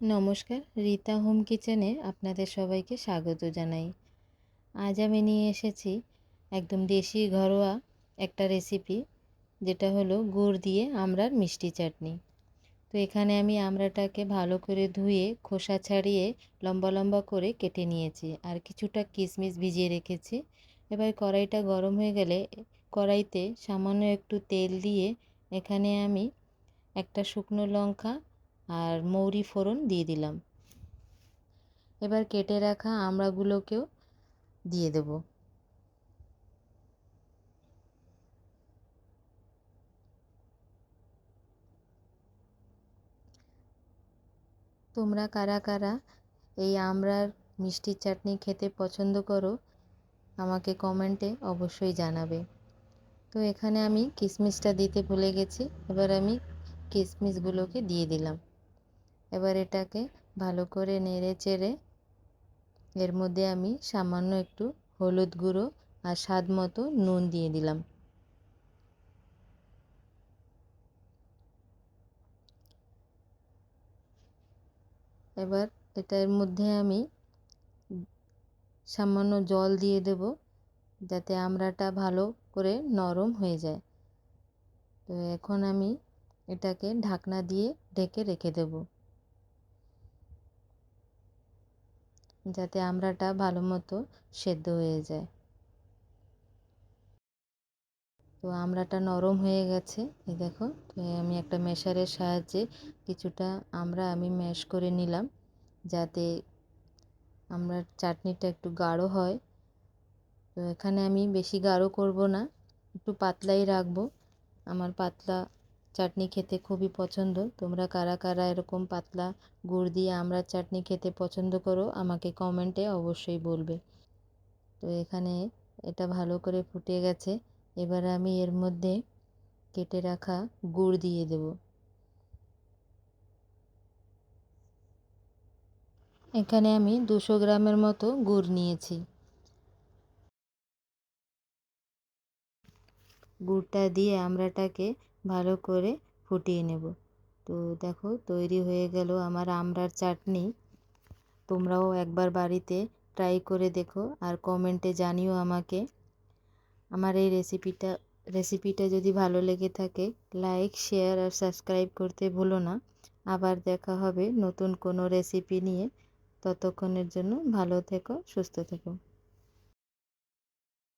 নমস্কার, রীতা হোম কিচেনে আপনাদের সবাইকে স্বাগত জানাই। আজ আমি নিয়ে এসেছি একদম দেশি ঘরোয়া একটা রেসিপি, যেটা হলো গুড় দিয়ে আমড়ার মিষ্টি চাটনি। তো এখানে আমি আমড়াটাকে ভালো করে ধুয়ে খোসা ছাড়িয়ে লম্বা লম্বা করে কেটে নিয়েছি, আর কিছুটা কিশমিশ ভিজিয়ে রেখেছি। এবার কড়াইটা গরম হয়ে গেলে কড়াইতে সামান্য একটু তেল দিয়ে এখানে আমি একটা শুকনো লঙ্কা আর মৌরি ফোড়ন দিয়ে দিলাম। এবার কেটে রাখা আমড়াগুলোকেও দিয়ে দেব। তোমরা কারা কারা এই আমড়ার মিষ্টি চাটনি খেতে পছন্দ করো আমাকে কমেন্টে অবশ্যই জানাবে। তো এখানে আমি কিশমিশটা দিতে ভুলে গেছি, এবার আমি কিশমিশগুলোকে দিয়ে দিলাম। এবার এটাকে ভালো করে নেড়ে চেড়ে এর মধ্যে আমি সামান্য একটু হলুদ গুঁড়ো আর স্বাদ মতো নুন দিয়ে দিলাম। এবার এটার মধ্যে আমি সামান্য জল দিয়ে দেব, যাতে আমড়াটা ভালো করে নরম হয়ে যায়। তো এখন আমি এটাকে ঢাকনা দিয়ে ঢেকে রেখে দেব, যাতে আমড়াটা ভালো মতো সেদ্ধ হয়ে যায়। তো আমড়াটা নরম হয়ে গেছে, এই দেখো। তো আমি একটা ম্যাশারের সাহায্যে কিছুটা আমড়া আমি ম্যাশ করে নিলাম, যাতে আমড়ার চাটনিটা একটু গাঢ় হয়। তো এখানে আমি বেশি গাঢ় করব না, একটু পাতলাই রাখবো। আমার পাতলা চাটনি খেতে খুবই পছন্দ। তোমরা কারা কারা এরকম পাতলা গুড় দিয়ে আমড়ার চাটনি খেতে পছন্দ করো আমাকে কমেন্টে অবশ্যই বলবে। তো এখানে এটা ভালো করে ফুটে গেছে। এবার আমি এর মধ্যে কেটে রাখা গুড় দিয়ে দেব। এখানে আমি 200 গ্রামের মতো গুড় নিয়েছি। গুড়টা দিয়ে আমড়াটাকে ভালো করে ফুটিয়ে নেব। তো দেখো, তৈরি হয়ে গেল আমার আমড়ার চাটনি। তোমরাও একবার বাড়িতে ট্রাই করে দেখো আর কমেন্টে জানিও আমাকে। আমার এই রেসিপিটা যদি ভালো লেগে থাকে, লাইক, শেয়ার আর সাবস্ক্রাইব করতে ভুলো না। আবার দেখা হবে নতুন কোনো রেসিপি নিয়ে। ততক্ষণের জন্য ভালো থেকো, সুস্থ থেকো।